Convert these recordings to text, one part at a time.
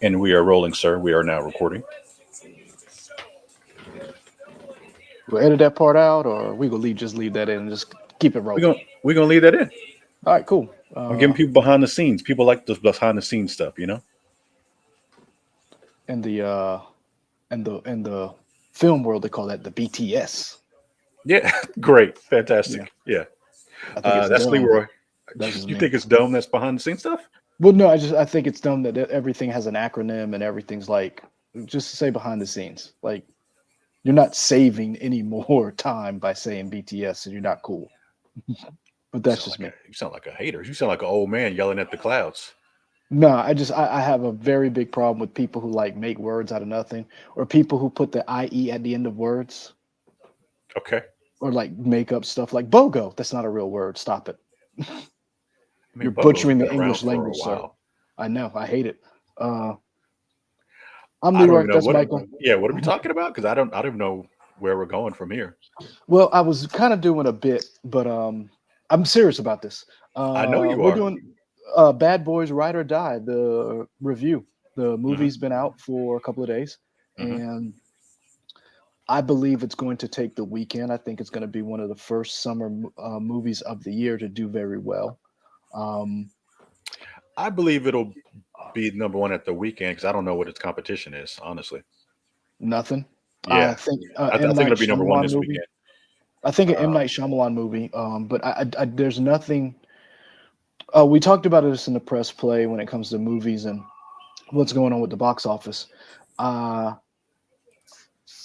And we are rolling, sir. We are now recording. We'll edit that part out, or we gonna leave that in and just keep it We're rolling. gonna we're gonna leave that in. All right, cool. I'm giving people behind the scenes. People like the behind the scenes stuff, you know? In the film world, they call that the BTS. Yeah, great, Yeah, fantastic. Yeah, I think it's that's dumb. Leroy. That's just You me. think it's dumb? That's behind the scenes stuff. Well, no, I think it's dumb that everything has an acronym and everything's like just to say behind the scenes. Like you're not saving any more time by saying BTS, and you're not cool. But that's just me. You sound like a hater. You sound like an old man yelling at the clouds. No, I have a very big problem with people who like make words out of nothing, or people who put the IE at the end of words, Okay. or like make up stuff like BOGO. That's not a real word. Stop it. I You're mean, Bogo's butchering been the around English for a language, sir. while. I know. I hate it. Uh, I'm I don't Leroy. even know That's what. Michael. Yeah, what are we talking about? Because I don't even know where we're going from here. Well, I was kind of doing a bit, but I'm serious about this. I know you We're are. doing Bad Boys Ride or Die, the review. The Hmm. movie's been out for a couple of days, Hmm. and I believe it's going to take the weekend. I think it's going to be one of the first summer movies of the year to do very well. Um, I believe it'll be number one at the weekend because I don't know what its competition is. Honestly. Nothing. I Yeah, think I M think Night it'll be number one Shyamalan this movie. weekend. I think an M Uh, Night Shyamalan movie. But there's nothing. We talked about this in the press play when it comes to movies and what's going on with the box office. Uh,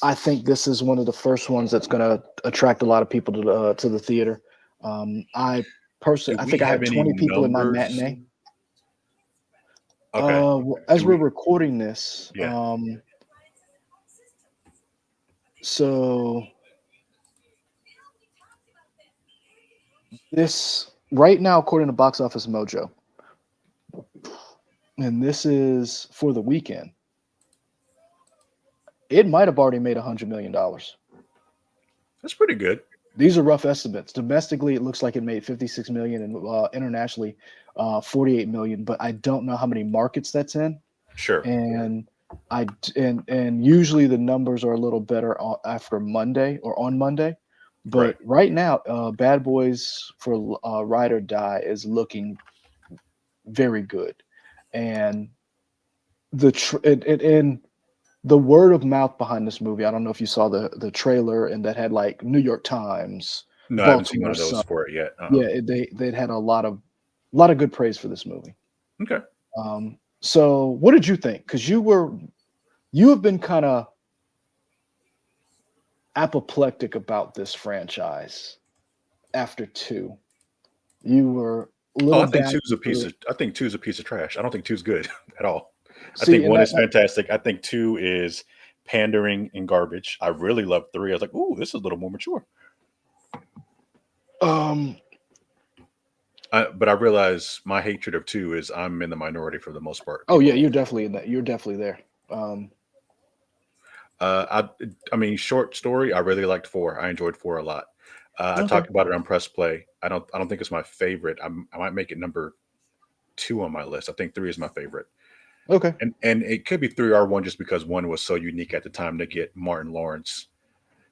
I think this is one of the first ones that's going to attract a lot of people to the theater. I personally, do I we think I have had any 20 people in my numbers? matinee. Okay. As Do we're we? recording this, Yeah. so this right now, according to Box Office Mojo, and this is for the weekend, it might have already made $100 million. That's pretty good. These are rough estimates. Domestically, it looks like it made 56 million, and internationally, 48 million. But I don't know how many markets that's in, Sure. and and usually the numbers are a little better after Monday or on Monday. Right. But right now, Bad Boys for Ride or Die is looking very good, and and the word of mouth behind this movie. I don't know if you saw the trailer, and that had like New York Times, No, I haven't seen one Baltimore of those Sun. for it yet. Yeah, they'd had a lot of good praise for this movie. Okay. So what did you think? Because you have been kind of apoplectic about this franchise after two. You were a Oh, little down for I think two's a piece of trash. I don't think two's good at all. I see, think and one is fantastic. I think two is pandering and garbage. I really love three. I was like, ooh, this is a little more mature. um But I realize my hatred of two is I'm in the minority for the most part. oh yeah, People, you're definitely in that. You're definitely there. I mean, short story. I really liked four. I enjoyed four a lot. I Okay. talked about it on press play. I don't think it's my favorite. I might make it number two on my list. I think three is my favorite. Okay. And it could be three or one just because one was so unique at the time to get Martin Lawrence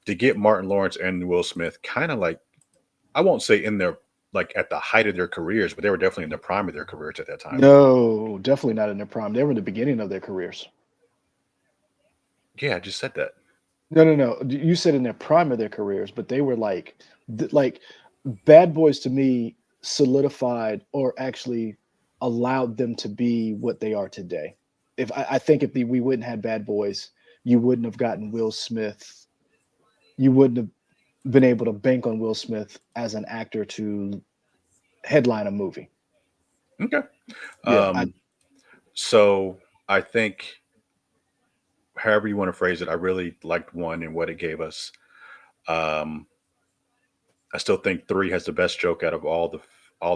and Will Smith kind of like I won't say in their like at the height of their careers, but they were definitely in the prime of their careers at that time. No, definitely not in their prime. They were in the beginning of their careers. Yeah, I just said that. No, no, no. You said in their prime of their careers, but they were like Bad Boys to me solidified or actually allowed them to be what they are today. If I think if we wouldn't have Bad Boys, you wouldn't have gotten Will Smith. You wouldn't have been able to bank on Will Smith as an actor to headline a movie. Okay. Yeah, Um, so I think however you want to phrase it, I really liked one and what it gave us. Um, I still think three has the best joke out of all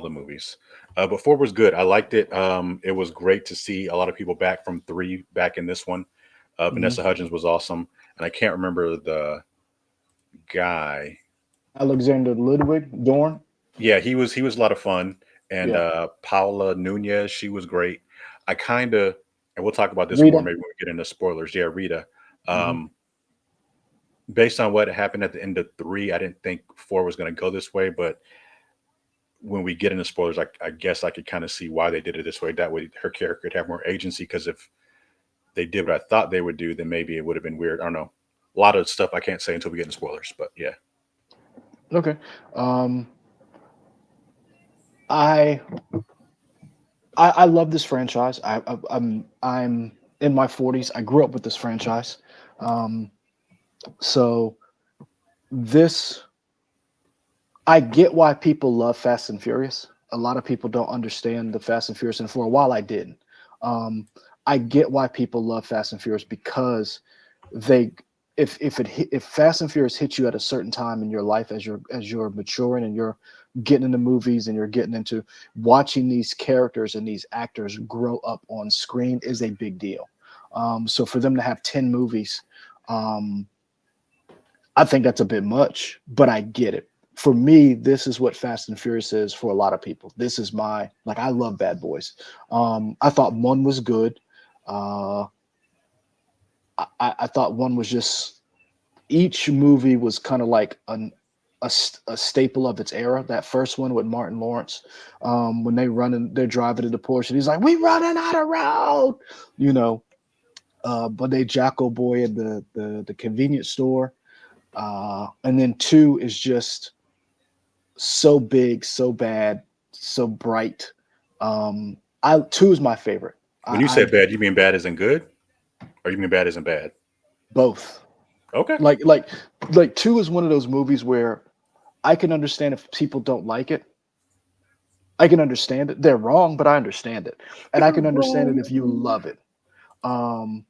the movies. But four was good. I liked it. It was great to see a lot of people back from three back in this one. mhm. Vanessa Hudgens was awesome, and I can't remember the guy. Alexander Ludwig Dorn. Yeah, he was a lot of fun, and Yeah. Paula Nunez, she was great. I kind of and we'll talk about this more Rita. maybe when we get into spoilers. Yeah, Rita. Mhm. Um, Based on what happened at the end of three, I didn't think four was going to go this way, but when we get into spoilers, I guess I could kind of see why they did it this way. That way, her character could have more agency. Because if they did what I thought they would do, then maybe it would have been weird. I don't know. A lot of stuff I can't say until we get into spoilers. But yeah, Okay. Um, I I love this franchise. I'm in my 40s. I grew up with this franchise. Um, so this I get why people love Fast and Furious. A lot of people don't understand the Fast and Furious, and for a while I didn't. Um, I get why people love Fast and Furious because they if Fast and Furious hits you at a certain time in your life as you're maturing and you're getting into movies and you're getting into watching these characters and these actors grow up on screen is a big deal. So for them to have 10 movies, um, I think that's a bit much, but I get it. For me, this is what Fast and Furious is for a lot of people. This is my like I love Bad Boys. I thought one was good. Uh, I thought one was just each movie was kind of like a staple of its era. That first one with Martin Lawrence, when they're driving in the Porsche, and he's like, "We running out of road," you know. But they Jacko Boy at the convenience store. And then two is just so big, so bad, so bright. I two is my favorite. when you I say bad, you mean bad isn't good, or you mean bad isn't bad? both. Okay. Like like like two is one of those movies where I can understand if people don't like it. I can understand it. They're wrong, but I understand it. And I They're can understand it wrong. if you love it. Um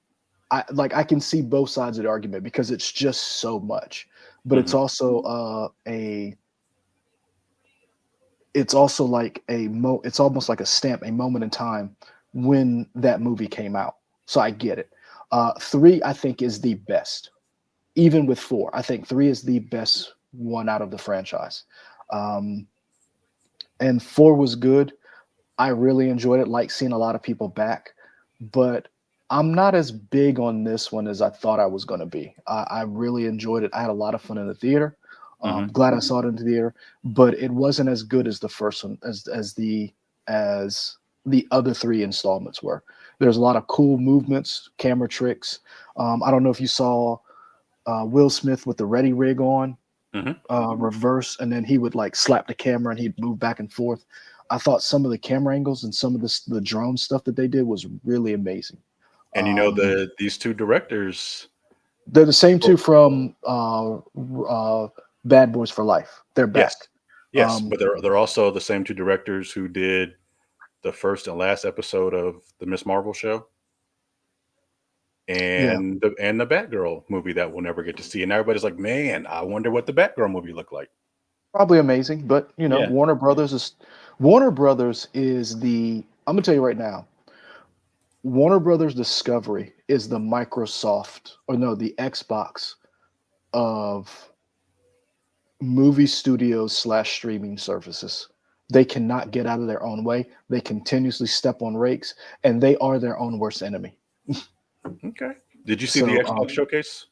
I can see both sides of the argument because it's just so much. But Hmm. it's also like it's almost like a stamp, a moment in time when that movie came out. So I get it. Three, I think, is the best. Even with four, I think three is the best one out of the franchise. Um, and four was good. I really enjoyed it. Like seeing a lot of people back, but I'm not as big on this one as I thought I was going to be. I really enjoyed it. I had a lot of fun in the theater. Hmm. Glad I saw it in the theater, but it wasn't as good as the first one, as the other three installments were. There's a lot of cool movements, camera tricks. I don't know if you saw Will Smith with the ready rig on, Hmm. reverse, and then he would like slap the camera and he'd move back and forth. I thought some of the camera angles and some of the drone stuff that they did was really amazing. And you know Um, these two directors. they're the same Oh, two from Bad Boys for Life. They're yes, back. yes, Um, but they're also the same two directors who did the first and last episode of the Miss Marvel show yeah, and the Batgirl movie that we'll never get to see. And everybody's like, "Man, I wonder what the Batgirl movie looked like." probably amazing, but Yeah. Warner Brothers is the. I'm gonna tell you right now. Warner Brothers Discovery is the Microsoft, or no, the Xbox of movie studios slash streaming services. They cannot get out of their own way. They continuously step on rakes, and they are their own worst enemy. Okay. Did you see the So Xbox showcase?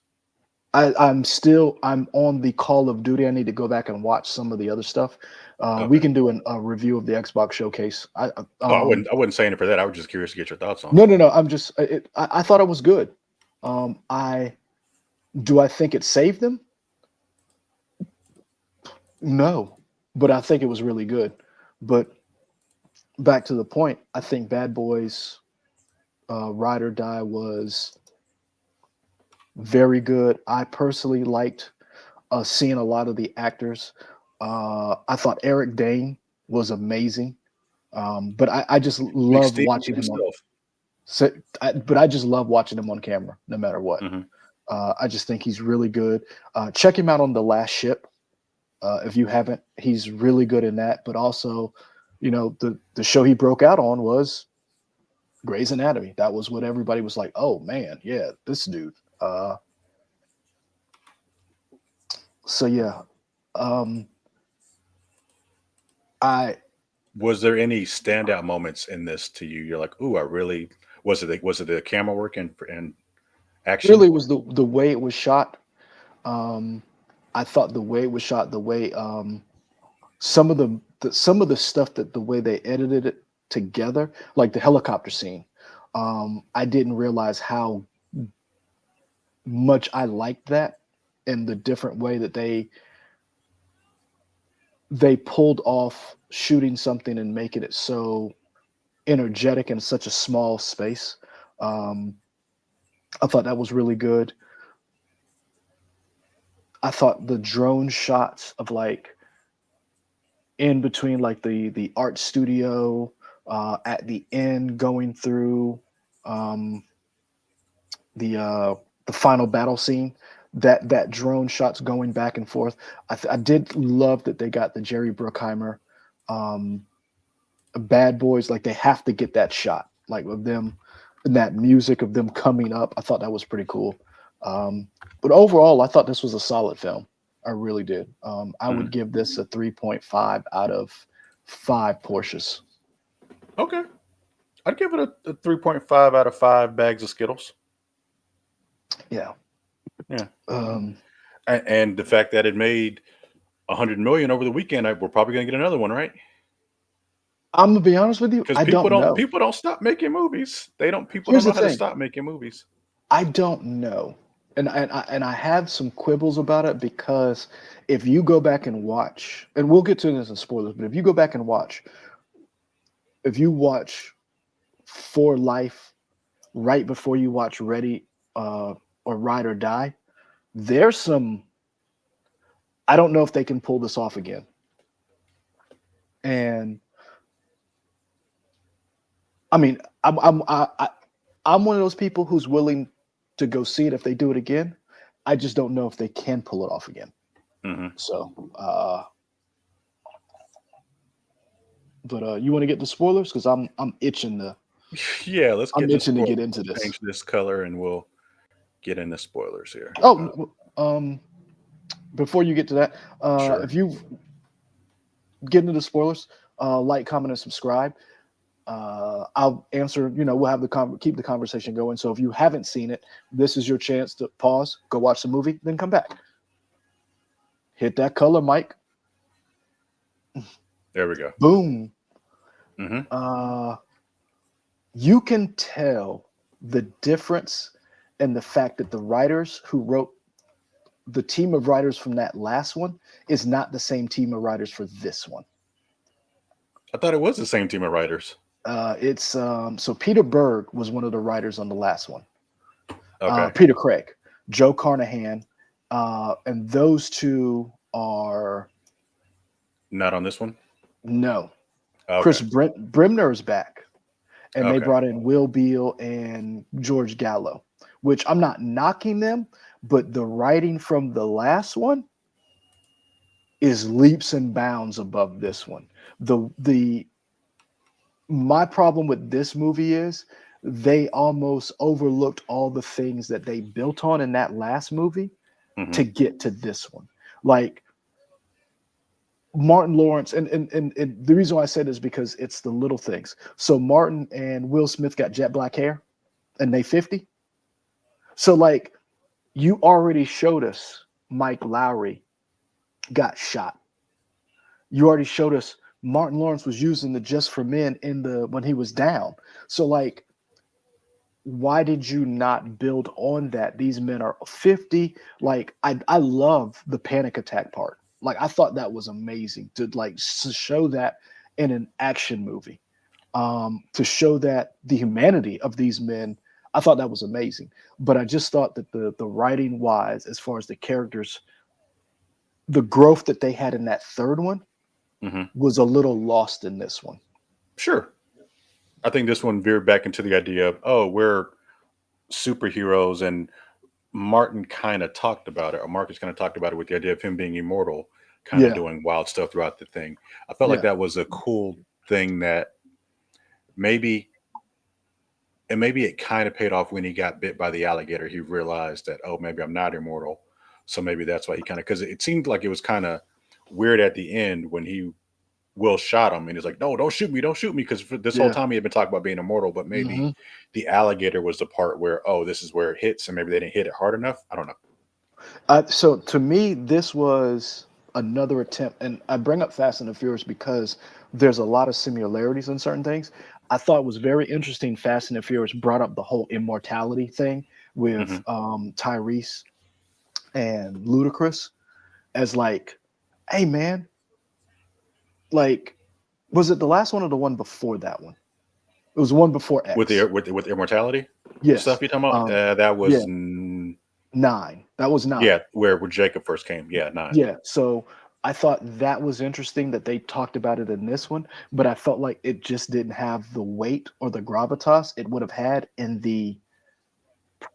I'm on the Call of Duty. I need to go back and watch some of the other stuff. We Okay. can do a review of the Xbox showcase. Oh, I wasn't saying it for that. I was just curious to get your thoughts on it. No. I'm just I thought it was good. I do I think it saved them? No, but I think it was really good. But back to the point, I think Bad Boys Ride or Die was very good. I personally liked seeing a lot of the actors. I thought Eric Dane was amazing, but I just Big love Steve watching him on. himself. So, but I just love watching him on camera, no matter what. Hmm. I just think he's really good. Check him out on The Last Ship if you haven't. He's really good in that. But also, the show he broke out on was Grey's Anatomy. That was what everybody was like, oh man, yeah, this dude. So yeah, um, I Was there any standout moments in this to you? You're like, "Ooh, I really." Was it the camera work and action? Really, it was the way it was shot. Um, I thought the way it was shot, the way some of the stuff that the way they edited it together, like the helicopter scene, I didn't realize how much I liked that and the different way that they pulled off shooting something and making it so energetic in such a small space. Um, I thought that was really good. I thought the drone shots of like in between like the art studio at the end going through um the uh the final battle scene, that drone shots going back and forth. I did love that they got the Jerry Bruckheimer um Bad Boys, like they have to get that shot like of them and that music of them coming up. I thought that was pretty cool. But overall I thought this was a solid film. I really did. I would Mhm. give this a 3.5 out of 5 Porsches. Okay, I'd give it a 3.5 out of 5 bags of Skittles. Yeah. Yeah, Um, and the fact that it made 100 million over the weekend, we're probably gonna get another one, right? I'm gonna be honest with you, Because I people don't don't know. people don't stop making movies. They don't. People don't Here's know the how to thing, stop making movies. I don't know. And I have some quibbles about it because if you go back and watch, and we'll get to this in spoilers, but if you go back and watch, if you watch For Life right before you watch Ready or Ride or Die, there's some. I don't know if they can pull this off again. And I mean, I'm one of those people who's willing to go see it if they do it again. I just don't know if they can pull it off again. Hmm. So, but you want to get the spoilers because Yeah, let's get I'm into itching to spoilers. get into this. Change this color, and we'll get into spoilers here. Oh, before you get to that, Sure. if you get into the spoilers, like, comment, and subscribe. I'll answer. We'll have keep the conversation going. So if you haven't seen it, this is your chance to pause, go watch the movie, then come back. Hit that color, Mike. There we go. Boom. Hmm. Uh, you can tell the difference in the fact that the writers who wrote the team of writers from that last one is not the same team of writers for this one. I thought it was the same team of writers. It's so Peter Berg was one of the writers on the last one. Okay, Peter Craig, Joe Carnahan, and those two are not on this one. no. Chris Okay, Brimner is back, and they okay. brought in Will Beal and George Gallo, which I'm not knocking them, but the writing from the last one is leaps and bounds above this one. The My problem with this movie is they almost overlooked all the things that they built on in that last movie Hmm. to get to this one. Like Martin Lawrence, and the reason why I say this is because it's the little things. So Martin and Will Smith got jet black hair and they 50. So like you already showed us Mike Lowry got shot. You already showed us Martin Lawrence was using the Just for Men in the when he was down. So like why did you not build on that? These men are 50. Like I love the panic attack part. Like I thought that was amazing to like to show that in an action movie. To show that the humanity of these men, I thought that was amazing. But I just thought that the writing wise, as far as the characters, the growth that they had in that third one Hmm. was a little lost in this one. Sure. I think this one veered back into the idea of, oh, we're superheroes, and Martin kind of talked about it, or Marcus kind of talked about it with the idea of him being immortal, kind of Yeah, doing wild stuff throughout the thing. I felt like yeah, that was a cool thing that maybe, and maybe it kind of paid off when he got bit by the alligator. He realized that, oh, maybe I'm not immortal. So maybe that's why he kind of, because it seemed like it was kind of weird at the end when he Will shot him, and he's like, "No, don't shoot me," because this whole Yeah. time he had been talking about being immortal, but maybe Hmm. the alligator was the part where, oh, this is where it hits, and maybe they didn't hit it hard enough. I don't know. So to me, this was another attempt, and I bring up Fast and the Furious because there's a lot of similarities in certain things. I thought it was very interesting. Fast and the Furious brought up the whole immortality thing with Hmm. Tyrese and Ludacris as like, hey man, like, was it the last one or the one before that one? It was one before With the X. with immortality Yes. stuff you talking about, Um, that yeah, was 9. That was 9. yeah, where Jacob first came. Yeah, 9. Yeah. So I thought that was interesting that they talked about it in this one, but I felt like it just didn't have the weight or the gravitas it would have had in the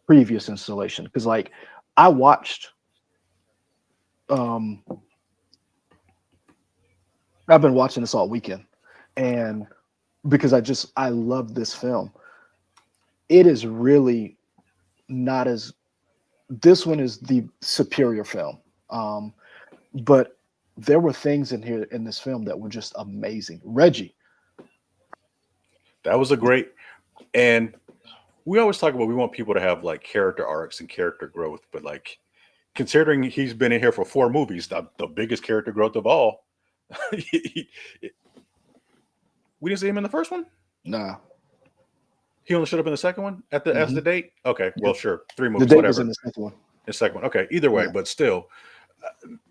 previous installation. Because like I watched um I've been watching this all weekend, and because I love this film. It is really not as this one is the superior film. Um, but there were things in here in this film that were just amazing. Reggie, That was a great, and we always talk about we want people to have like character arcs and character growth, but like considering he's been in here for 4 movies, the biggest character growth of all, he- we didn't see him in the first one. nah, He only showed up in the second one at the as hmm the date. Okay, well, yep. sure, 3 The movies, date was in whatever. the second one. The second one, okay. Either way, Yeah, but still,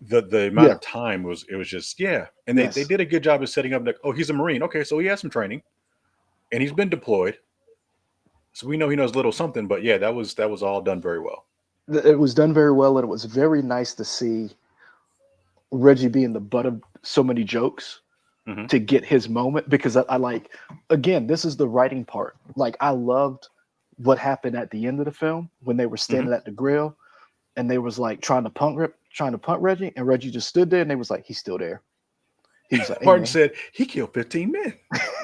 the amount yeah, of time was it was just yeah, and they yes. did a good job of setting up like, oh, he's a Marine. Okay, so he has some training and he's been deployed, so we know he knows a little something. But yeah, that was all done very well. It was done very well, and it was very nice to see Reggie being the butt of so many jokes Hmm. to get his moment because I like again, this is the writing part. Like I loved what happened at the end of the film when they were Hmm. standing at the grill and they was like trying to punt Reggie, and Reggie just stood there and they was like, he's still there. He was like, hey Martin man. said he killed 15 men.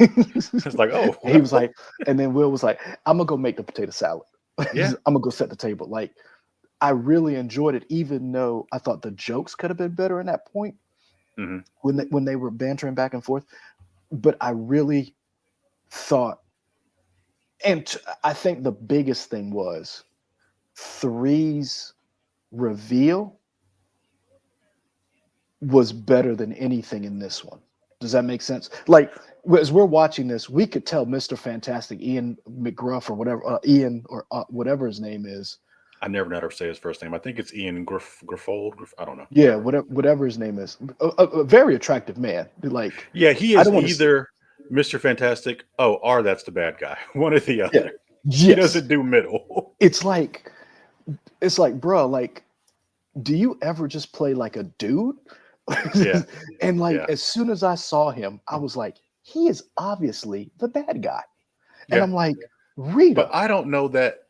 It's like, oh He was well, like, and then Will was like, I'm gonna go make the potato salad. I'm yeah. gonna go set the table. Like I really enjoyed it, even though I thought the jokes could have been better in that point Hmm. when they were bantering back and forth. But I really thought, I think the biggest thing was three's reveal was better than anything in this one. Does that make sense? Like as we're watching this, we could tell Mr. Fantastic, Ian McGruff or whatever, Ian or whatever his name is. I never know how to say his first name. I think it's Ian Griffold. I don't know. Yeah, Whatever. whatever his name is, a very attractive man. Like Yeah, he I is don't want to. either Mr. Fantastic, oh, or that's the bad guy. One or the Yeah. other. He Yes. doesn't do middle. It's like bro, like, do you ever just play like a dude? Yeah, And like yeah, as soon as I saw him, I was like, he is obviously the bad guy. And yeah. I'm like, But Rita, I don't know that.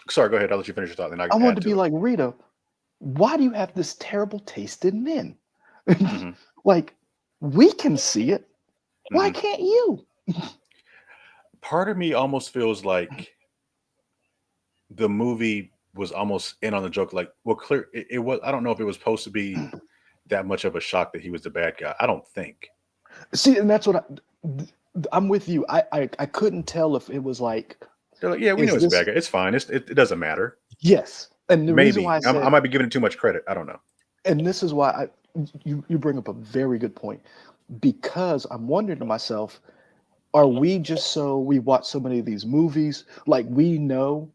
Sorry, go ahead. I'll let you finish your thought, then I I can wanted add to be to it. like, Rita, why do you have this terrible taste in men? Hmm. Like, we can see it. Why Hmm. can't you? Part of me almost feels like the movie was almost in on the joke. Like, well, clear it was. I don't know if it was supposed to be that much of a shock that he was the bad guy. I don't think. See, and that's what I'm with you. I couldn't tell if it was like, They're like, yeah, we know is it's a this bad guy. It's fine. It doesn't matter. yes? And the reason why Maybe I I said, might be giving it too much credit. I don't know. and this is why you bring up a very good point because I'm wondering to myself, are we just so we watch so many of these movies, like we know,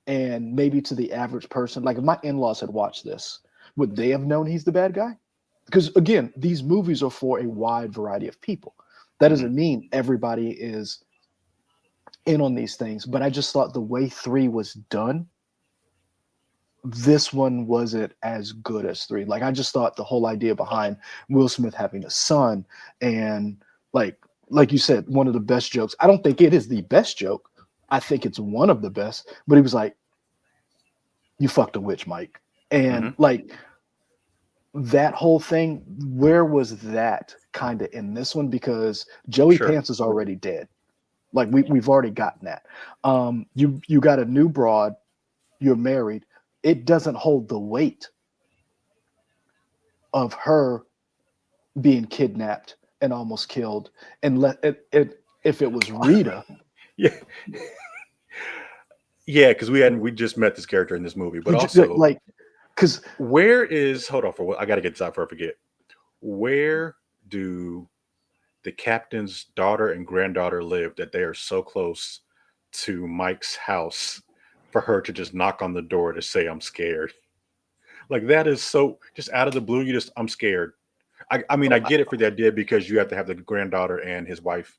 and maybe to the average person, like if my in-laws had watched this, would they have known he's the bad guy? Because again, these movies are for a wide variety of people. That Hmm. doesn't mean everybody is in on these things, but I just thought the way 3 was done, this one wasn't as good as 3. Like I just thought the whole idea behind Will Smith having a son and like like you said, one of the best jokes. I don't think it is the best joke. I think it's one of the best, but he was like, "You fucked a witch, Mike." And Hmm. like that whole thing, where was that kind of in this one? Because Joey Sure. Pants is already dead. Like we've already gotten that. You got a new broad, you're married. It doesn't hold the weight of her being kidnapped and almost killed, and let it if it was Rita. Yeah, yeah, because we just met this character in this movie, but also Like, because where is hold on for what I got to get this out before I forget. Where do the captain's daughter and granddaughter live that they are so close to Mike's house for her to just knock on the door to say I'm scared? Like that is so just out of the blue. You just I'm scared. I mean I get it for the idea because you have to have the granddaughter and his wife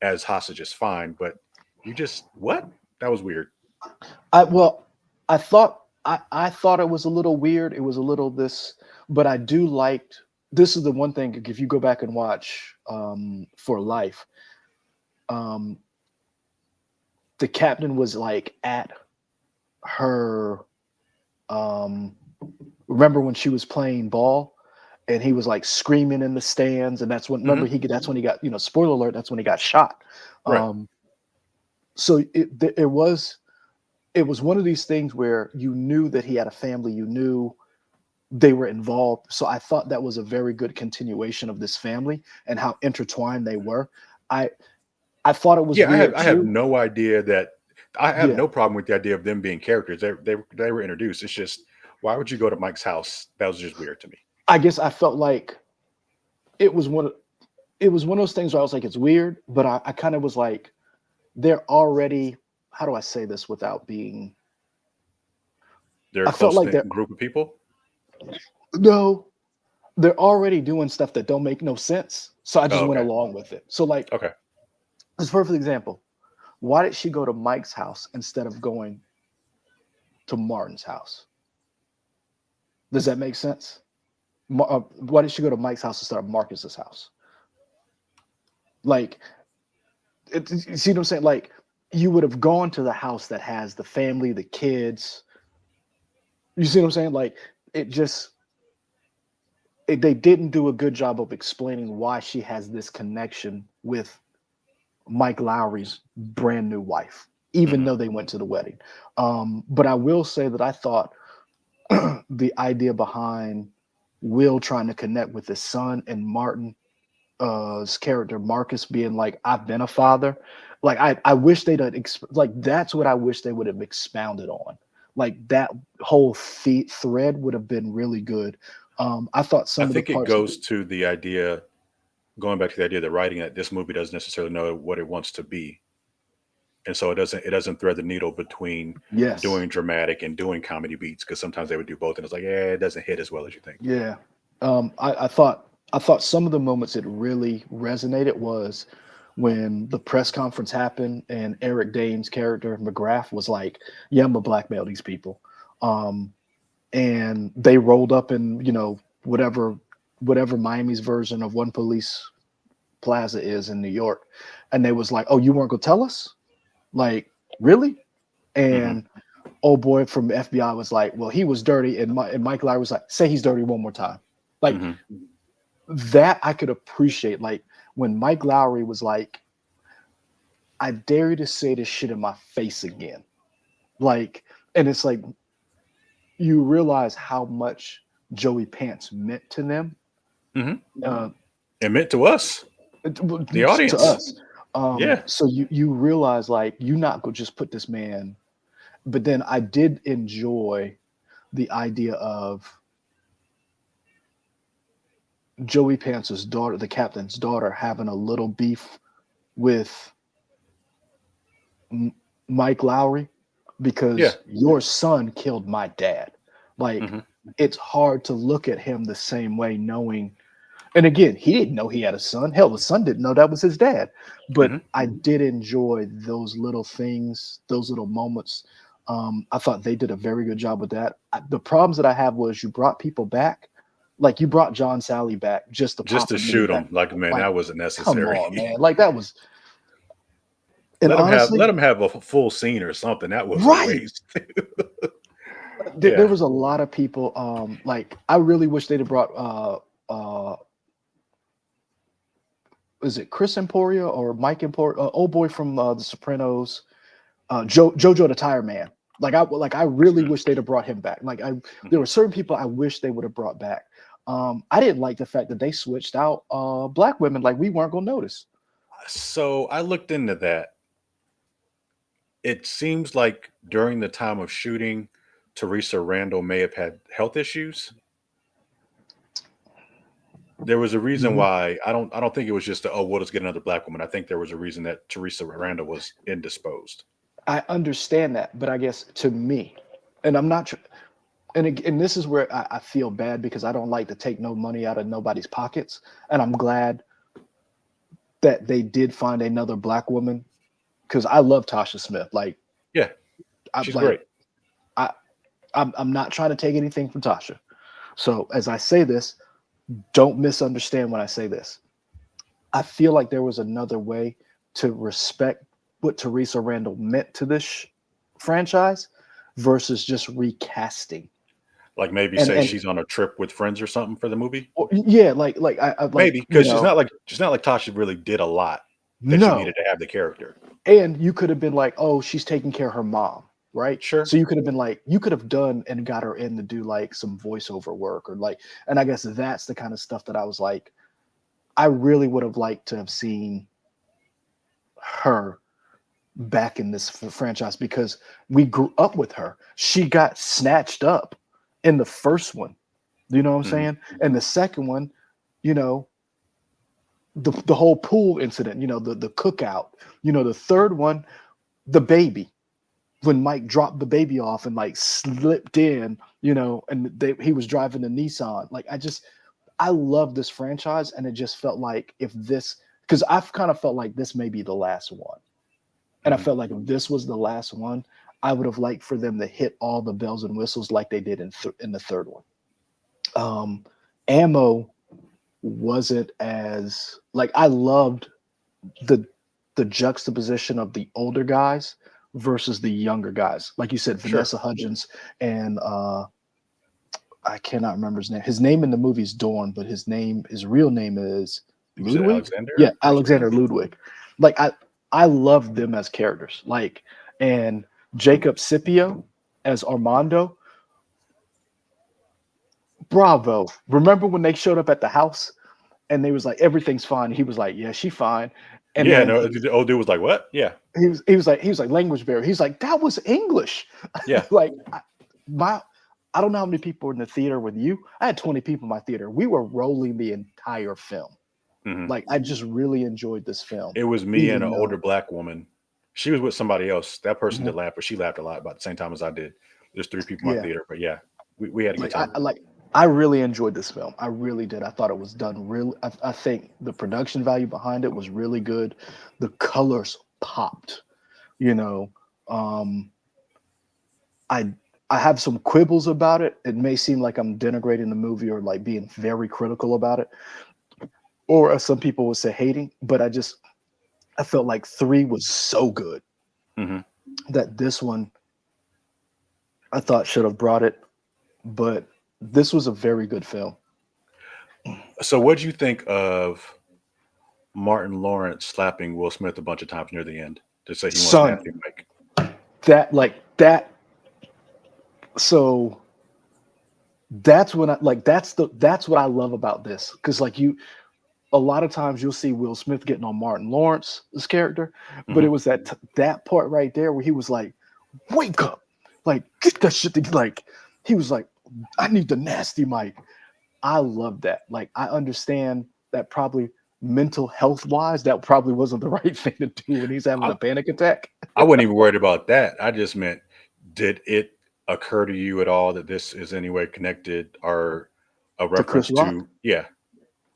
as hostages. Fine, but you just what? That was weird. I well, I thought it was a little weird. It was a little this, but I do liked. This is the one thing. If you go back and watch For Life, um, the captain was like at her. Um, remember when she was playing ball, and he was like screaming in the stands, and that's when remember Hmm. that's when he got spoiler alert. That's when he got shot. Right. Um, so it was one of these things where you knew that he had a family, you knew they were involved. So I thought that was a very good continuation of this family and how intertwined they were. I I thought it was Yeah, weird I have too. no idea that I have Yeah, no problem with the idea of them being characters. They were introduced. It's just why would you go to Mike's house? That was just weird to me. I guess I felt like it was one. It was one of those things where I was like, it's weird, but I kind of was like, they're already. How do I say this without being? They're a I felt close like knit they're group of people. no, they're already doing stuff that don't make no sense. So I just Oh, went okay. along with it. So like, Okay. as a perfect example, why did she go to Mike's house instead of going to Martin's house? Does that make sense? Why did she go to Mike's house instead of Marcus's house? Like, you see what I'm saying? Like, you would have gone to the house that has the family, the kids. You see what I'm saying? Like, it just they didn't do a good job of explaining why she has this connection with Mike Lowry's brand new wife, even Hmm. though they went to the wedding. But I will say that I thought the idea behind Will trying to connect with his son and Martin his character Marcus being like, I've been a father. Like I wish they'd have like that's what I wish they would have expounded on. Like that whole thread would have been really good. I thought I some of the think it parts. goes to the idea, going back to the idea of the writing, that this movie doesn't necessarily know what it wants to be, and so it doesn't thread the needle between Yes, doing dramatic and doing comedy beats because sometimes they would do both, and it's like, yeah, it doesn't hit as well as you think. yeah. I thought some of the moments that really resonated was when the press conference happened and Eric Dane's character McGrath was like, "Yeah, I'm gonna blackmail these people," um, and they rolled up in whatever Miami's version of One Police Plaza is in New York, and they was like, "Oh, you weren't gonna tell us? Like, really?" Hmm. And old boy from the FBI was like, "Well, he was dirty," and Mike Lowry was like, "Say he's dirty one more time." Like Hmm. that, I could appreciate. Like when Mike Lowry was like, "I dare you to say this shit in my face again." Like, and it's like you realize how much Joey Pants meant to them. Hmm. Uh, It meant to us, the to audience. us. Yeah, So you realize like you not go just put this man. But then I did enjoy the idea of Joey Pants's daughter, the captain's daughter, having a little beef with M- Mike Lowry yeah. because your son killed my dad. Like Hmm. it's hard to look at him the same way, knowing. And again, he didn't know he had a son. Hell, the son didn't know that was his dad. Hmm. But I did enjoy those little things, those little moments. I thought they did a very good job with that. The problems that I have was you brought people back, like you brought John Sally back just to Just pop to a mini shoot back. them, like man, Like, that wasn't come necessary. on, man. Like that was, and Let them have honestly, let them have a full scene or something. That was a right. waste. There Yeah. was a lot of people. Like I really wish they'd have brought is it Chris Emporia or Mike Emporia, old boy from The Sopranos, Jojo the Tire Man. Like I really Mm. wish they'd have brought him back. Like there Mhm. were certain people I wish they would have brought back. I didn't like the fact that they switched out black women, like we weren't gonna notice. So I looked into that. It seems like during the time of shooting, Teresa Randall may have had health issues. There was a reason Mhm. why I don't think it was just oh we'll just get another black woman. I think there was a reason that Teresa Randall was indisposed. I understand that, but I guess to me, and I'm not, and this is where I feel bad because I don't like to take no money out of nobody's pockets, and I'm glad that they did find another black woman because I love Tasha Smith. Like Yeah, I'm she's like great. I I'm not trying to take anything from Tasha. So as I say this, don't misunderstand when I say this. I feel like there was another way to respect what Teresa Randall meant to this franchise versus just recasting. Like maybe And say and she's on a trip with friends or something for the movie. yeah, like I like Maybe because she's not like Tasha really did a lot that you needed no. to have the character. And you could have been like, oh, she's taking care of her mom, right? Sure. So you could have been like, you could have done and got her in to do like some voiceover work or like, and I guess that's the kind of stuff that I was like, I really would have liked to have seen her back in this franchise because we grew up with her. She got snatched up in the first one. You know what I'm Hmm. saying? And the second one, you know, the whole pool incident, you know, the cookout, you know, the third one, the baby. When Mike dropped the baby off and like slipped in, you know, and he was driving the Nissan. Like I love this franchise, and it just felt like if this because I've kind of felt like this may be the last one. And I Hmm. felt like if this was the last one, I would have liked for them to hit all the bells and whistles like they did in the third one. Um, Ammo wasn't as like I loved the the juxtaposition of the older guys versus the younger guys. Like you said, Sure. Vanessa Hudgens and I cannot remember his name. His name in the movie is Dorn, but his real name is You said Ludwig. Alexander Yeah, or something. Alexander Ludwig. Like I love them as characters. Like and Jacob Scipio as Armando. Bravo. Remember when they showed up at the house and they was like, everything's fine. He was like, yeah, she fine. And Yeah. then No. The old dude was like, "What? Yeah. he was like language barrier. He's like, that was English. Yeah. Like my I don't know how many people were in the theater with you. I had 20 people in my theater. We were rolling the entire film. Hmm. Like I just really enjoyed this film, It was me and even an older though black woman. She was with somebody else. That person Mhm. did laugh, but she laughed a lot about the same time as I did. There's three people in my yeah, theater, but yeah, we had a good like time. I really enjoyed this film. I really did. I thought it was done really. I think the production value behind it was really good. The colors popped. You know, um, I I have some quibbles about it. It may seem like I'm denigrating the movie or like being very critical about it, or as some people would say, hating. But I felt like three was so good Hmm. that this one I thought should have brought it. But this was a very good film. So, what do you think of Martin Lawrence slapping Will Smith a bunch of times near the end to say he wants Son, Nasty Mike? that like that. So that's when I like that's what I love about this because like you a lot of times you'll see Will Smith getting on Martin Lawrence's character, but Hmm. it was that part right there where he was like, "Wake up, like get that shit." Like he was like, "I need the nasty mic." I love that. Like I understand that probably mental health wise, that probably wasn't the right thing to do when he's having I, a panic attack. I wasn't even worried about that. I just meant, did it occur to you at all that this is any way connected or a To Chris reference Rock. to? Yeah,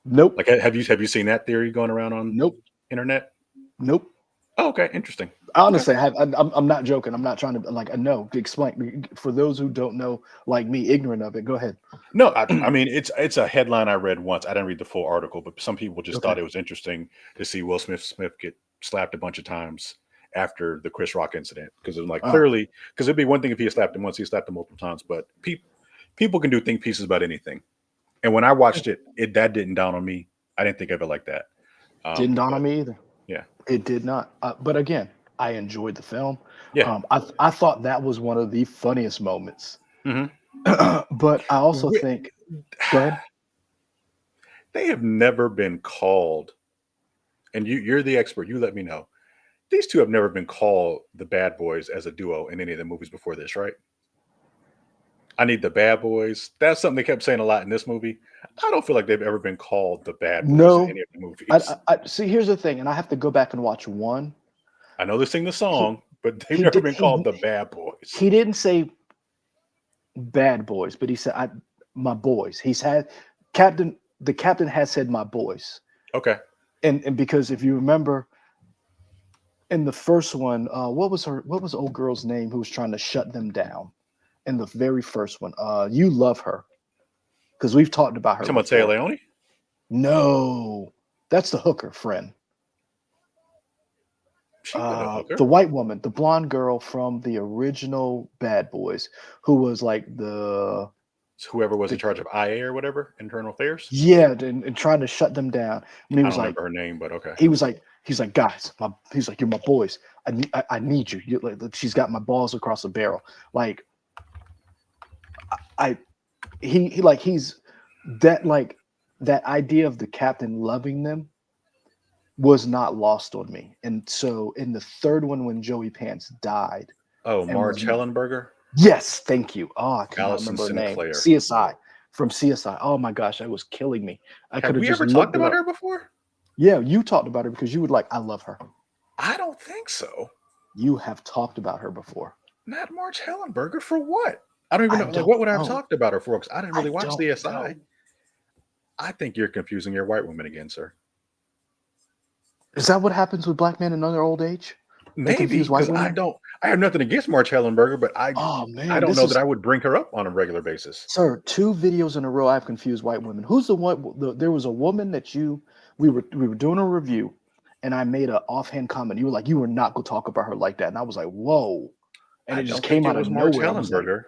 Nope, like have you seen that theory going around on nope, internet? nope. Oh, okay, interesting. Okay. Honestly, I'm not joking. I'm not trying to like. I know. Explain for those who don't know, like me, ignorant of it. Go ahead. No, I mean it's a headline I read once. I didn't read the full article, but some people just Okay. thought it was interesting to see Will Smith get slapped a bunch of times after the Chris Rock incident because it was like Uh, clearly because it'd be one thing if he had slapped him once, he slapped him multiple times, but people can do think pieces about anything. And when I watched it, that didn't dawn on me. I didn't think of it like that. didn't dawn on But me either. yeah, It did not. But again, I enjoyed the film. yeah. I thought that was one of the funniest moments. Hmm. But I also think. Go ahead. They have never been called, and you're the expert. You let me know. These two have never been called the Bad Boys as a duo in any of the movies before this, right? I need the Bad Boys. That's something they kept saying a lot in this movie. I don't feel like they've ever been called the Bad Boys in No, any of the movies. I see. Here's the thing, and I have to go back and watch one. I know they sing the He song, but they've he never did been called the Bad Boys. he didn't say bad boys, but he said my boys. He's had captain. The captain has said my boys, Okay. and because if you remember in the first one, what was the old girl's name who was trying to shut them down in the very first one? You love her because we've talked about You her talking about Taya before. Leone? No, that's the hooker friend. She wasn't a The hooker. white woman, the blonde girl from the original Bad Boys, who was like It's whoever was in the charge of IA or whatever, internal affairs. yeah, and trying to shut them down. When he I was don't like, remember her name, but okay. he's like, guys, he's like, you're my boys. I need you. Like, she's got my balls across the barrel. Like, I, he like he's that like that idea of the captain loving them was not lost on me. And so in the third one, when Joey Pants died Oh, and was Marge Hellenberger, yes, thank you. Oh, I cannot Allison remember her name. Sinclair. CSI from CSI. Oh my gosh, that was killing me. I could Have have we just ever talked looked her about up. her before? Yeah, you talked about her because you would like, I love her. I don't think so. You have talked about her before. Not Marge Hellenberger for what? I don't even I know. Like, don't what would I have know. talked about her for? Because I didn't I really watch don't CSI. know. I think you're confusing your white woman again, sir. Is that what happens with black men in their old age? They Maybe confuse white because I women? don't. I have nothing against Marge Hellenberger, but Oh I man, don't this know that is I would bring her up on a regular basis. sir, two videos in a row I've confused white women. Who's the one there was a woman that we were doing a review and I made an offhand comment. You were like, you were not gonna talk about her like that. And I was like, whoa. And I it just don't think came it out of was Marge nowhere. I was like, Hellenberger.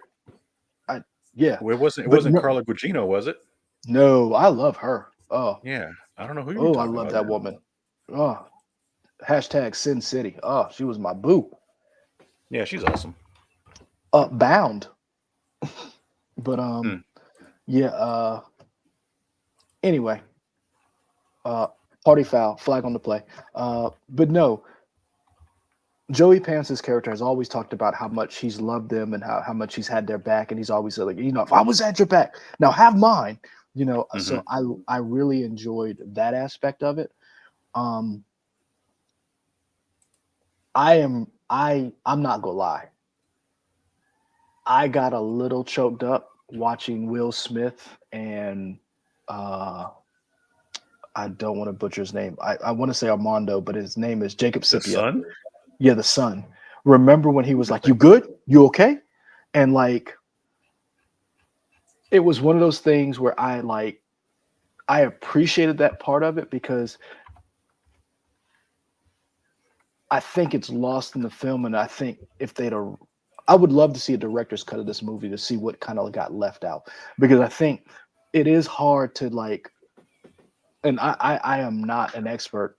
I yeah. Well, it wasn't. It But wasn't no, Carla Gugino, was it? no, I love her. Yeah, I don't know who you're Oh, I talking love about that now. woman. Oh, hashtag Sin City. Oh, she was my boo. Yeah, she's awesome. Bound. But Hmm. yeah, anyway, uh party foul, flag on the play. But no, Joey Pance's character has always talked about how much he's loved them and how much he's had their back, and he's always said, like, if I was at your back, now have mine. Hmm. So I really enjoyed that aspect of it. Um, I'm not gonna lie. I got a little choked up watching Will Smith and uh I don't want to butcher his name. I want to say Armando, but his name is Jacob The Scipio. Sun. Yeah, the son. Remember when he was like, "You Interesting. good? You okay?" And like it was one of those things where I appreciated that part of it because I think it's lost in the film, and I think if they'd have, I would love to see a director's cut of this movie to see what kind of got left out because I think it is hard to like, and I am not an expert,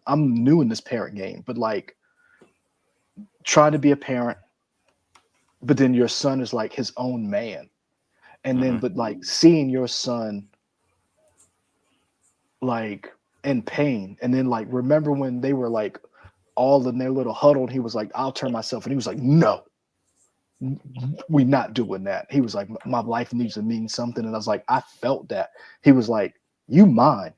I'm new in this parent game, but like trying to be a parent, but then your son is like his own man, and then Hmm. but like seeing your son like in pain, and then like remember when they were like all in their little huddle, and he was like, "I'll turn myself," and he was like, "No, we're not doing that." He was like, "My life needs to mean something," and I was like, I felt that. He was like, "You mine."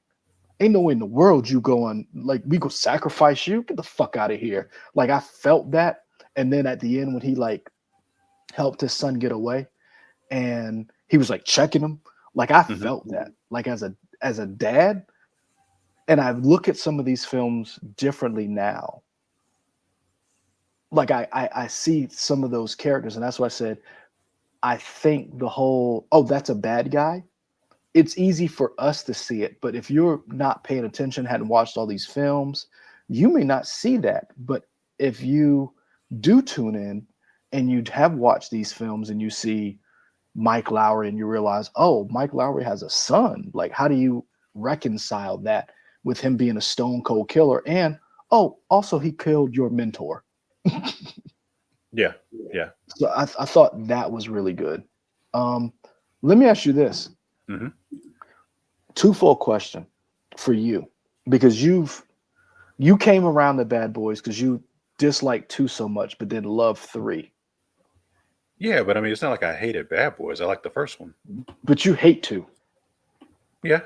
Ain't no way in the world you going like we go sacrifice you. Get the fuck out of here. Like I felt that. And then at the end when he like helped his son get away and he was like checking him, like I Hmm. felt that. Like as a dad, and I look at some of these films differently now. Like I see some of those characters, and that's why I said I think the whole that's a bad guy. It's easy for us to see it, but if you're not paying attention, hadn't watched all these films, you may not see that. But if you do tune in and you have watched these films and you see Mike Lowry and you realize, oh, Mike Lowry has a son, like how do you reconcile that with him being a stone cold killer? And oh, also he killed your mentor. Yeah. Yeah. So I thought that was really good. Um, Let me ask you this. Hmm. Twofold question for you, because you came around the Bad Boys because you disliked two so much, but then love three. Yeah, but I mean, it's not like I hated Bad Boys. I like the first one. But you hate two. Yeah,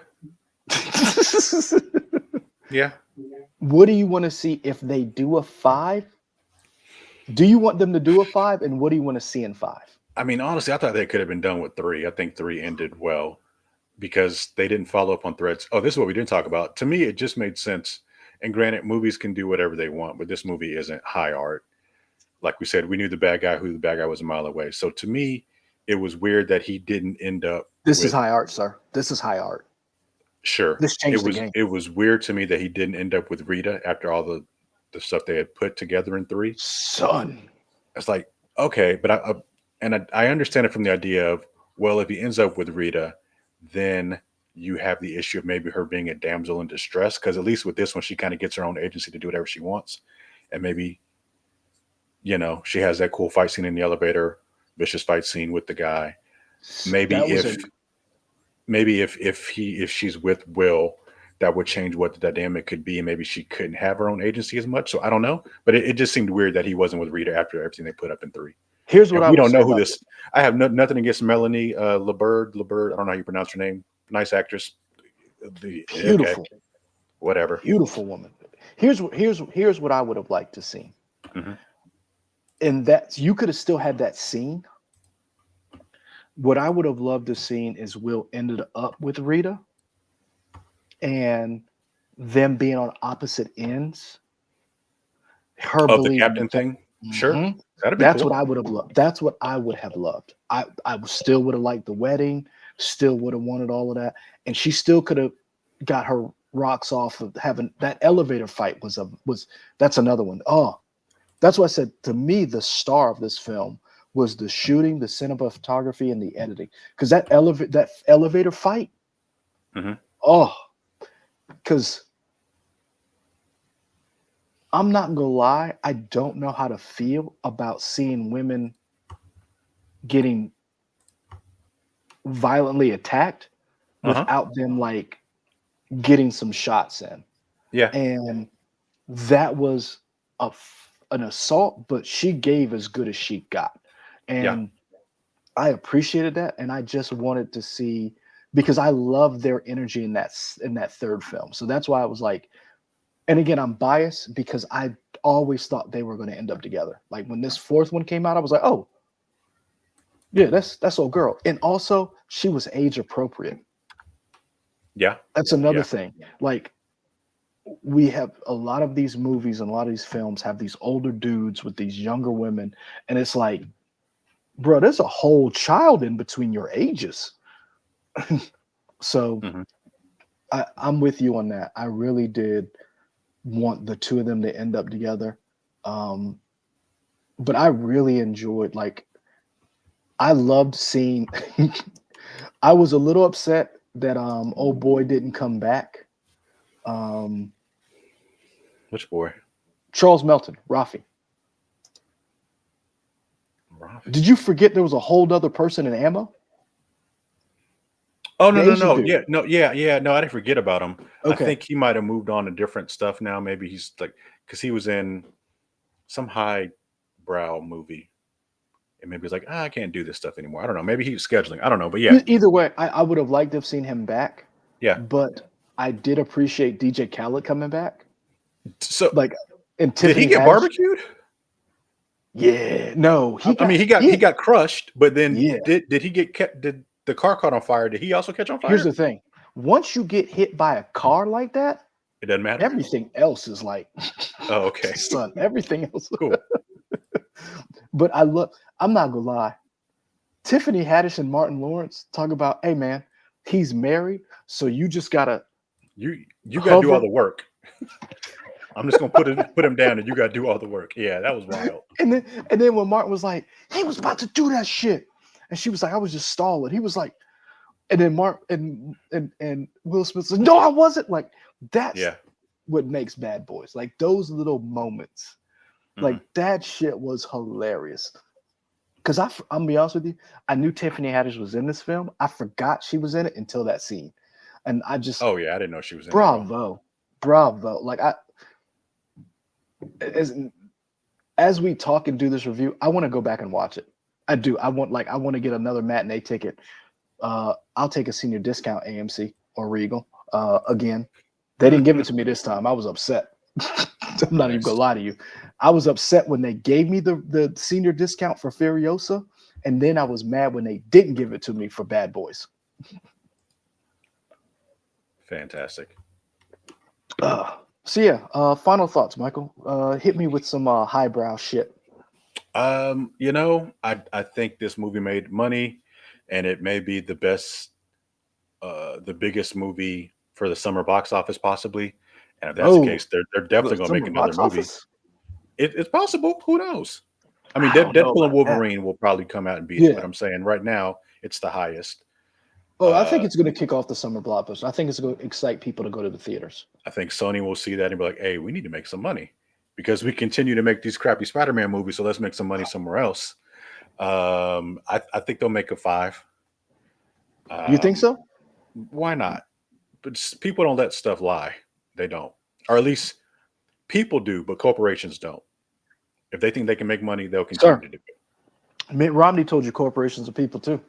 yeah. What do you want to see if they do a five? Do you want them to do a five? And what do you want to see in five? I mean, honestly, I thought they could have been done with three. I think three ended well because they didn't follow up on threads. Oh, this is what we didn't talk about. To me, it just made sense. And granted, movies can do whatever they want, but this movie isn't high art. Like we said, we knew the bad guy, who the bad guy was a mile away. So to me, it was weird that he didn't end up This is with. high art, sir. This is high art. Sure, This changed the game. it was weird to me that he didn't end up with Rita after all the stuff they had put together in three. Son. It's like, okay, but I understand it from the idea of, well, if he ends up with Rita, then you have the issue of maybe her being a damsel in distress, because at least with this one, she kind of gets her own agency to do whatever she wants, and maybe she has that cool fight scene in the elevator, vicious fight scene with the guy. Maybe That was a if she's with Will, that would change what the dynamic could be, and maybe she couldn't have her own agency as much. So I don't know, but it just seemed weird that he wasn't with Rita after everything they put up in three. here's what And I we will don't say know who about this. I have nothing against Melanie Labird. I don't know how you pronounce her name. Nice actress. Okay, beautiful, whatever. beautiful woman. Here's what I would have liked to see. Hmm. And that you could have still had that scene. What I would have loved to seen is Will ended up with Rita and them being on opposite ends. Her Of the believing captain thing, sure, Mhm. that'd be That's cool. what I would have loved. That's what I would have loved. I still would have liked the wedding, still would have wanted all of that. And she still could have got her rocks off of having that elevator fight was that's another one. Oh, that's why I said to me the star of this film was the shooting, the cinematography, and the editing. Because that elevator fight, Hmm. oh, because I'm not gonna lie, I don't know how to feel about seeing women getting violently attacked Uh huh. without them like getting some shots in. Yeah. And that was an assault, but she gave as good as she got. Yeah. And I appreciated that. And I just wanted to see because I love their energy in that third film. So that's why I was like, and again, I'm biased because I always thought they were going to end up together. Like when this fourth one came out, I was like, oh, yeah, that's old girl. And also, she was age appropriate. Yeah. That's another Yeah. thing. Like we have a lot of these movies and a lot of these films have these older dudes with these younger women, and it's like, bro, there's a whole child in between your ages. So Hmm. I'm with you on that. I really did want the two of them to end up together. Um, but I really enjoyed I loved seeing I was a little upset that old boy didn't come back. Um Which boy? Charles Melton, Rafi. Rafi. Did you forget there was a whole other person in ammo? Oh The no, no, Asian no. dude. Yeah, no, yeah, yeah. No, I didn't forget about him. I Okay. think he might have moved on to different stuff now. Maybe he's like, because he was in some high brow movie, and maybe he's like, I can't do this stuff anymore. I don't know. Maybe he's scheduling. I don't know. But yeah, Either way, I would have liked to have seen him back, yeah. but I did appreciate DJ Khaled coming back. So Like, and did he Tiffany get Haddish. barbecued? Yeah, no, I mean, he yeah, got crushed, but then yeah. did he get kept? Did the car caught on fire? Did he also catch on Here's fire? the thing. Once you get hit by a car like that, It doesn't matter. everything else is like, Oh, okay, son, everything else. cool. But I'm not gonna lie. Tiffany Haddish and Martin Lawrence talk about, hey man, he's married, so you just gotta You got to do all hover. the work. I'm just gonna put him down, and you got to do all the work. Yeah, that was wild. And then when Martin was like, he was about to do that shit, and she was like, I was just stalling. He was like, and then Mark and Will Smith said, no, I wasn't. Like that's Yeah. what makes Bad Boys. Like those little moments, like Hmm. that shit was hilarious. because I'm gonna be honest with you, I knew Tiffany Haddish was in this film. I forgot she was in it until that scene, and I just Oh yeah, I didn't know she was in it at all. bravo. Like as as we talk and do this review, I want to go back and watch it. I do. I want to get another matinee ticket. I'll take a senior discount AMC or Regal. Again, they didn't give it to me this time. I was upset. I'm not even Nice. gonna lie to you. I was upset when they gave me the senior discount for Furiosa, and then I was mad when they didn't give it to me for Bad Boys. Fantastic. So yeah, final thoughts, Michael. Hit me with some highbrow shit. I think this movie made money, and it may be the biggest movie for the summer box office, possibly. And if that's the Oh, case, they're for definitely the going to make summer another box movie. office? It's possible. Who knows? I mean, I don't know Deadpool and about that. Wolverine will probably come out and beat it, but Yeah. I'm saying right now it's the highest. Oh, I think Uh, it's going to kick off the summer blockbuster. I think it's going to excite people to go to the theaters. I think Sony will see that and be like, "Hey, we need to make some money because we continue to make these crappy Spider-Man movies, so let's make some money somewhere else." I think they'll make a 5. You think Um, so? why not? But people don't let stuff lie. They don't, or at least people do, but corporations don't. If they think they can make money, they'll continue Sir, to do it. Mitt Romney told you corporations are people too.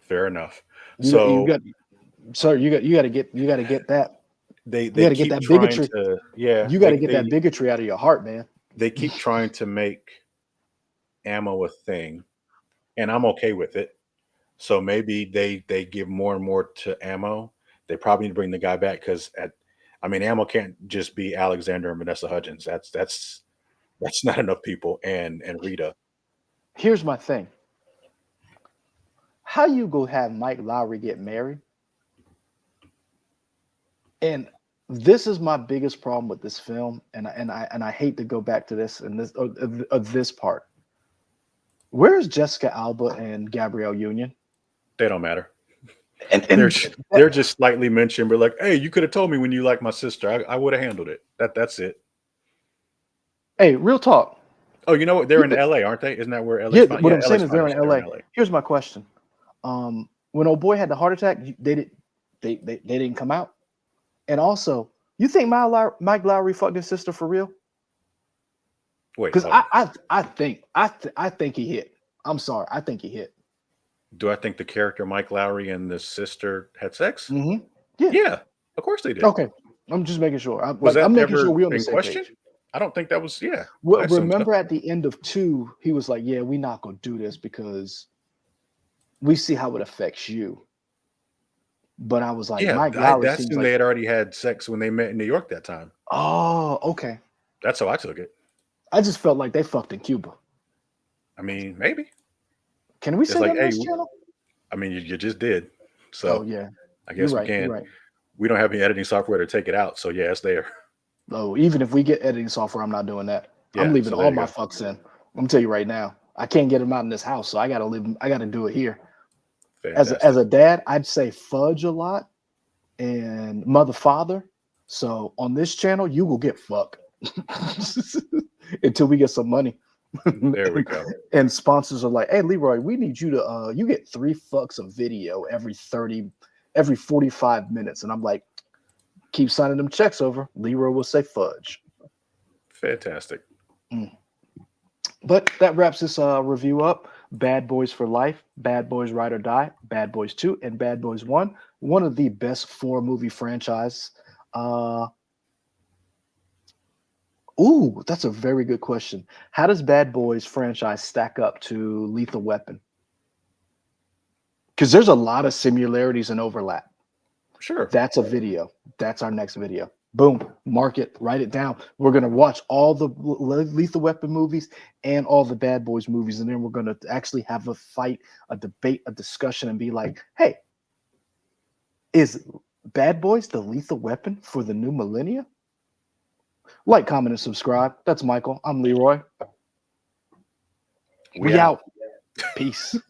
Fair enough. You So got, sir. You got to get that. You they got to get keep that trying bigotry. to, yeah, You got to get that bigotry out of your heart, man. they keep trying to make ammo a thing, and I'm okay with it. So maybe they give more and more to ammo. They probably need to bring the guy back because I mean, ammo can't just be Alexander and Vanessa Hudgens. That's not enough people. And Rita. Here's my thing. How you go have Mike Lowry get married? And this is my biggest problem with this film, and I hate to go back to this and this part. Where is Jessica Alba and Gabrielle Union? They don't matter. And They're and j- they're just slightly mentioned. But like, hey, you could have told me when you like my sister. I would have handled it. That's it. hey, real talk. Oh, you know what? They're You in think, L.A., aren't they? Isn't that where yeah, L.A.'s fine? what Yeah, I'm saying L.A.'s is fine. they're in They're in LA. L.A. Here's my question. When old boy had the heart attack, they didn't come out. And also, you think Mike Lowry fucked his sister for real? Wait, Because hold on. I think he hit. I'm sorry, I think he hit. Do I think the character Mike Lowry and the sister had sex? Yeah. Yeah, of course they did. Okay. I'm just making sure. Was I'm that making sure ever we're on the in same question? page. I don't think that was. Yeah, Well, I assume so. remember at the end of 2, he was like, "Yeah, we're not gonna do this because we see how it affects you." But I was like, Yeah, Mike I Lowry seems assume they like, had already had sex when they met in New York that time. oh, okay. That's how I took it. I just felt like they fucked in Cuba. I mean, maybe Can we it's say like, that on hey, this channel? I mean, you just did, Oh so yeah, I you're guess we right. You're can. right. We don't have any editing software to take it out, so yeah, it's there. Oh, even if we get editing software, I'm not doing that. I'm Yeah, leaving so there all you my go. fucks in. I'm gonna tell you right now. I can't get them out in this house, so I gotta leave them. I gotta do it here. As Fantastic. a dad, I'd say fudge a lot and mother father. So on this channel, you will get fucked until we get some money. There we go. And sponsors are like, "Hey, Leroy, we need you to you get 3 fucks of video every 45 minutes." And I'm like, keep signing them checks over. Leroy will say fudge. Fantastic. Mm. But that wraps this review up. Bad Boys for Life, Bad Boys Ride or Die, Bad Boys 2, and Bad Boys 1. One of the best 4-movie franchise. Uh, that's a very good question. How does Bad Boys franchise stack up to Lethal Weapon? Because there's a lot of similarities and overlap. Sure. That's a video. That's our next video. Boom. Mark it. Write it down. We're going to watch all the Lethal Weapon movies and all the Bad Boys movies. And then we're going to actually have a fight, a debate, a discussion, and be like, hey, is Bad Boys the lethal weapon for the new millennia? Like, comment, and subscribe. That's Michael. I'm Leroy. We We out. out. Peace.